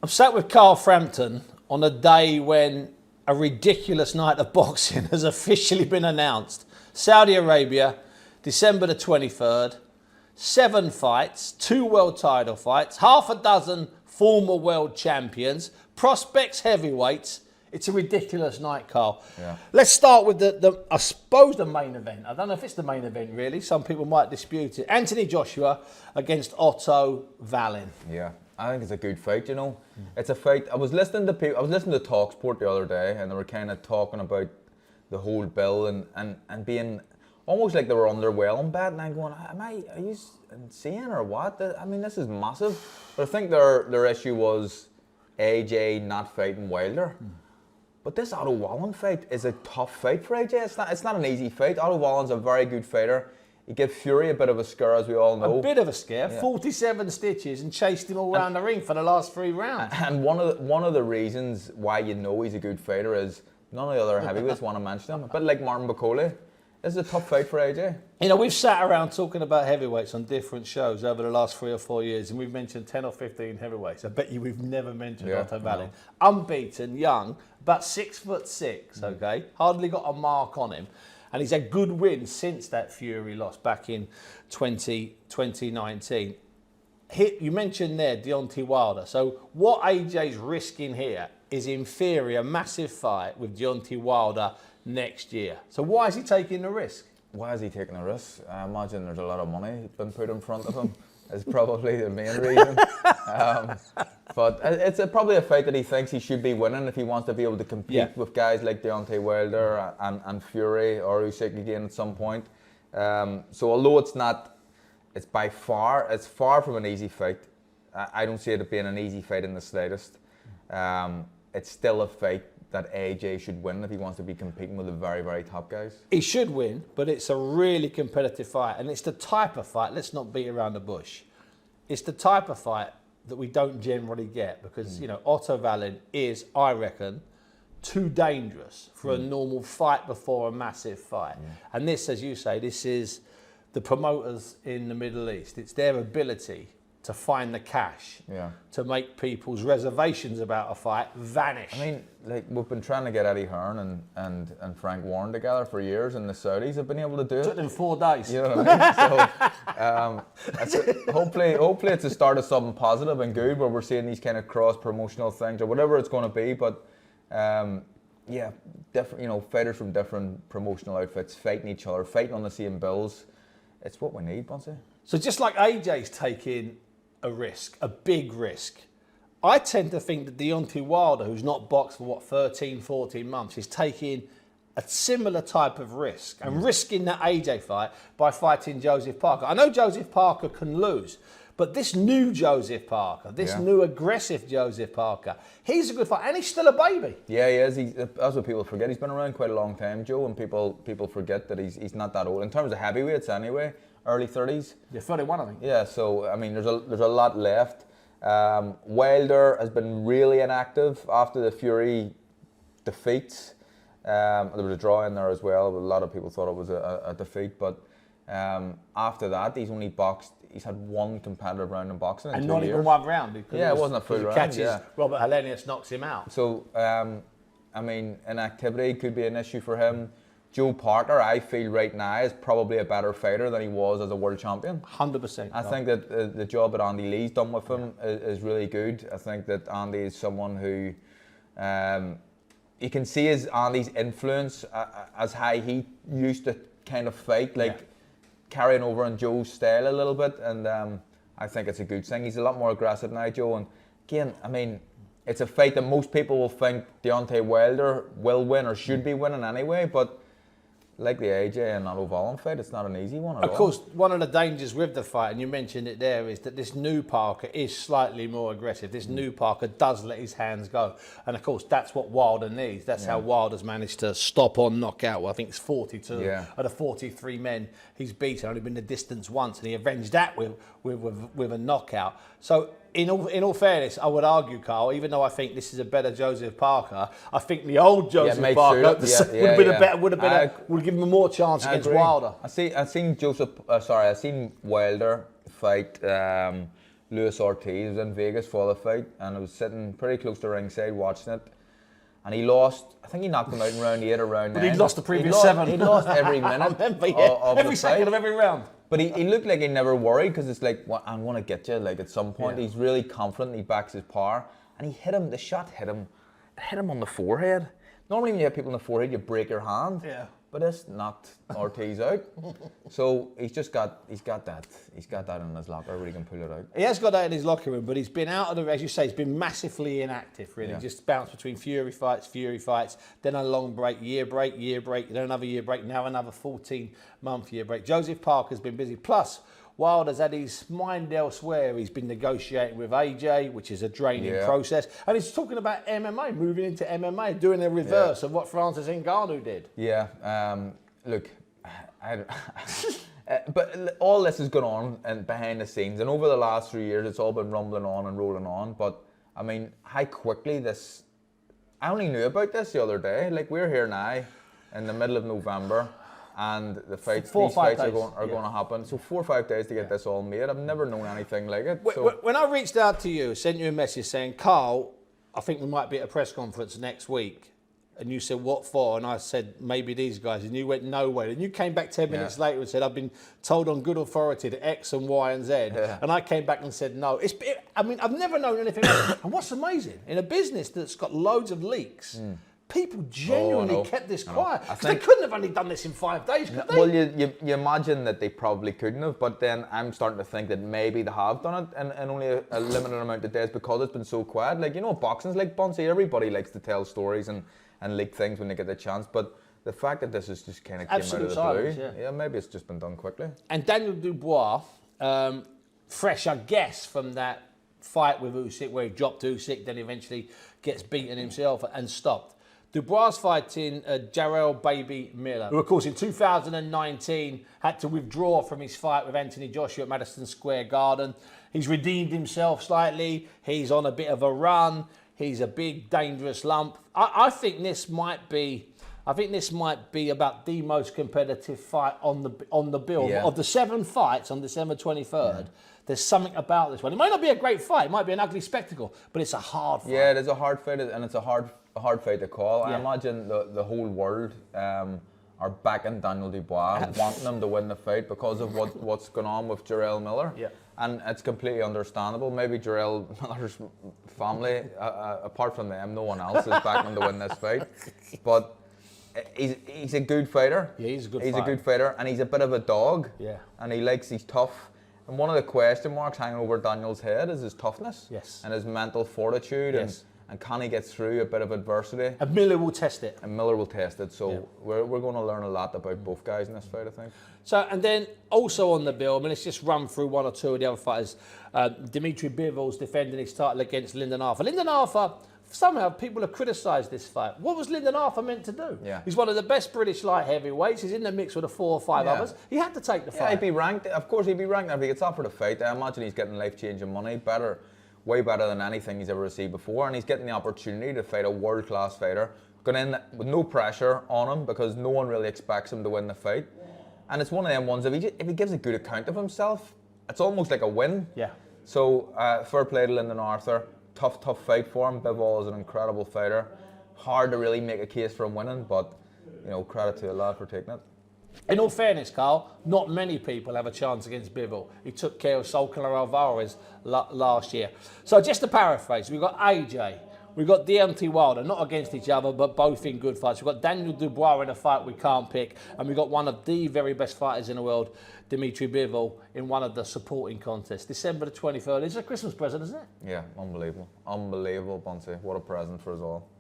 I'm sat with Carl Frampton on a day when a ridiculous night of boxing has officially been announced. Saudi Arabia, December the 23rd, 7 fights, 2 world title fights, half a dozen former world champions, prospects heavyweights. It's a ridiculous night, Carl. Yeah. Let's start with I suppose, the main event. I don't know if it's the main event, really. Some people might dispute it. Anthony Joshua against Otto Wallin. Yeah, I think it's a good fight, you know. It's a fight. I was listening to TalkSport the other day, and they were kind of talking about the whole bill and being almost like they were underwhelmed by it. And I'm going, are you insane or what? I mean, this is massive. But I think their issue was AJ not fighting Wilder. But this Otto Wallin fight is a tough fight for AJ. It's not an easy fight. Otto Wallin's a very good fighter. He gave Fury a bit of a scare, as we all know. A bit of a scare. Yeah. 47 stitches and chased him all around the ring for the last 3 rounds. And one of the reasons why you know he's a good fighter is none of the other heavyweights want to mention him. A bit like Martin Bakole. This is a tough fight for AJ. You know, we've sat around talking about heavyweights on different shows over the last 3 or 4 years, and we've mentioned 10 or 15 heavyweights. I bet you we've never mentioned Otto Wallin. No. Unbeaten, young, about 6'6", okay? Hardly got a mark on him. And he's had good wins since that Fury loss back in 2019. You mentioned there Deontay Wilder. So what AJ's risking here is, in theory, a massive fight with Deontay Wilder next year. So why is he taking the risk? Why is he taking the risk? I imagine there's a lot of money been put in front of him. Is probably the main reason. But it's probably a fight that he thinks he should be winning if he wants to be able to compete with guys like Deontay Wilder and Fury or Usyk again at some point. So although it's far from an easy fight. I don't see it being an easy fight in the slightest. It's still a fight that AJ should win if he wants to be competing with the very, very top guys. He should win, but it's a really competitive fight. And it's the type of fight, let's not beat around the bush. It's the type of fight that we don't generally get because, you know, Otto Wallin is, I reckon, too dangerous for a normal fight before a massive fight. And this, as you say, this is the promoters in the Middle East. It's their ability to find the cash, to make people's reservations about a fight vanish. I mean, like, we've been trying to get Eddie Hearn and Frank Warren together for years, and the Saudis have been able to do it. Took them 4 days. You know what I mean? So hopefully it's the start of something positive and good, where we're seeing these kind of cross promotional things or whatever it's going to be. But different, you know, fighters from different promotional outfits fighting each other, fighting on the same bills. It's what we need, Bunce. So just like AJ's taking a risk, a big risk, I tend to think that Deontay Wilder, who's not boxed for 13, 14 months, is taking a similar type of risk and risking that AJ fight by fighting Joseph Parker. I know Joseph Parker can lose, but this new Joseph Parker, this new aggressive Joseph Parker, he's a good fighter, and he's still a baby. Yeah, he is. That's what people forget. He's been around quite a long time, Joe, and people forget that he's not that old in terms of heavyweights anyway. Early 30s. Yeah, 31, I think. Yeah, so I mean, there's a lot left. Wilder has been really inactive after the Fury defeats. There was a draw in there as well. A lot of people thought it was a defeat, but after that, he's had 1 competitive round in boxing in 2 years. And not even 1 round. Because it wasn't a full round. Robert Helenius knocks him out. So, I mean, inactivity could be an issue for him. Joe Parker, I feel right now, is probably a better fighter than he was as a world champion. 100%. I think that the job that Andy Lee's done with him is really good. I think that Andy is someone who you can see Andy's influence as how he used to kind of fight, carrying over on Joe's style a little bit. And I think it's a good thing. He's a lot more aggressive now, Joe. And again, I mean, it's a fight that most people will think Deontay Wilder will win or should be winning anyway, but like the AJ and Otto Wallin fight, it's not an easy one at all. Of course, one of the dangers with the fight, and you mentioned it there, is that this new Parker is slightly more aggressive. This new Parker does let his hands go. And of course, that's what Wilder needs. That's how Wilder's managed to stop on knockout. Well, I think it's 42 of the 43 men he's beaten. Only been the distance once, and he avenged that with a knockout. So in all fairness, I would argue, Carl, even though I think this is a better Joseph Parker, I think the old Joseph Parker would have given him more chance against Wilder. I seen Wilder fight Luis Ortiz. I was in Vegas for the fight, and I was sitting pretty close to ringside watching it. And he lost, I think he knocked him out in round 8 or round 9. But he'd lost the previous 7. He'd lost every minute of every the second fight. of every round. But he looked like he never worried, because it's like, well, I want to get you. Like, at some point, Yeah. he's really confident, he backs his power. And he hit him, the shot hit him on the forehead. Normally when you hit people on the forehead, you break your hand. Yeah. But this knocked Ortiz out. So he's got that in his locker where he can pull it out. He has got that in his locker room, but he's been out of the, as you say, he's been massively inactive, really. Yeah. Just bounced between Fury fights, then a long break, year break, then another year break, now another 14-month year break. Joseph Parker's been busy. Plus, Wilder's had his mind elsewhere. He's been negotiating with AJ, which is a draining process. And he's talking about MMA, moving into MMA, doing the reverse of what Francis Ngannou did. Yeah, look, but all this has gone on and behind the scenes. And over the last 3 years, it's all been rumbling on and rolling on. But, I mean, how quickly this... I only knew about this the other day. Like, we're here now in the middle of November. And the fights, these fights are going to happen. So 4 or 5 days to get this all made. I've never known anything like it. When I reached out to you, sent you a message saying, Carl, I think we might be at a press conference next week. And you said, what for? And I said, maybe these guys. And you went, no way. And you came back 10 minutes later and said, I've been told on good authority that X and Y and Z. Yeah. And I came back and said, no. I mean, I've never known anything like it. And what's amazing, in a business that's got loads of leaks, people genuinely kept this quiet. Because they couldn't have only done this in 5 days, could they? Well, you imagine that they probably couldn't have, but then I'm starting to think that maybe they have done it in only a limited amount of days because it's been so quiet. Like, you know, boxing's like Bunce. Everybody likes to tell stories and leak things when they get the chance, but the fact that this is just kind of came out of the blue, yeah, maybe it's just been done quickly. And Daniel Dubois, fresh, I guess, from that fight with Usyk, where he dropped Usyk, then eventually gets beaten himself and stopped. Dubois fighting Jarrell Baby Miller, who of course in 2019 had to withdraw from his fight with Anthony Joshua at Madison Square Garden. He's redeemed himself slightly. He's on a bit of a run. He's a big, dangerous lump. I think this might be about the most competitive fight on the bill. Yeah. Of the 7 fights on December 23rd, there's something about this one. It might not be a great fight. It might be an ugly spectacle, but it's a hard fight. Yeah, it is a hard fight, and it's a hard fight to call. I imagine the whole world are backing Daniel Dubois, wanting him to win the fight because of what's going on with Jarrell Miller. Yeah. And it's completely understandable. Maybe Jarrell Miller's family, apart from them, no one else is backing him to win this fight. But he's a good fighter. Yeah, he's a good fighter, and he's a bit of a dog. Yeah. And he's tough. And one of the question marks hanging over Daniel's head is his toughness. Yes. And his mental fortitude. Yes. And can he get through a bit of adversity? And Miller will test it. And Miller will test it. So we're going to learn a lot about both guys in this fight, I think. So, and then also on the bill, I mean, let's just run through 1 or 2 of the other fighters. Dimitri Bivol's defending his title against Lyndon Arthur. Lyndon Arthur, somehow people have criticised this fight. What was Lyndon Arthur meant to do? Yeah. He's one of the best British light heavyweights. He's in the mix with the 4 or 5 others. He had to take the fight. Yeah, he'd be ranked. Of course, he'd be ranked if he gets offered a fight. I imagine he's getting life-changing money, way better than anything he's ever received before, and he's getting the opportunity to fight a world-class fighter, going in with no pressure on him because no one really expects him to win the fight. And it's one of them ones, if he gives a good account of himself, it's almost like a win. Yeah. So, fair play to Lyndon Arthur. Tough fight for him. Bivol is an incredible fighter. Hard to really make a case for him winning, but, you know, credit to the lad for taking it. In all fairness, Carl, not many people have a chance against Bivol. He took care of Sol Alvarez last year. So just to paraphrase, we've got AJ, we've got Deontay Wilder, not against each other, but both in good fights. We've got Daniel Dubois in a fight we can't pick, and we've got one of the very best fighters in the world, Dimitri Bivol, in one of the supporting contests. December the 23rd. It's a Christmas present, isn't it? Yeah, unbelievable. Unbelievable, Bunce. What a present for us all.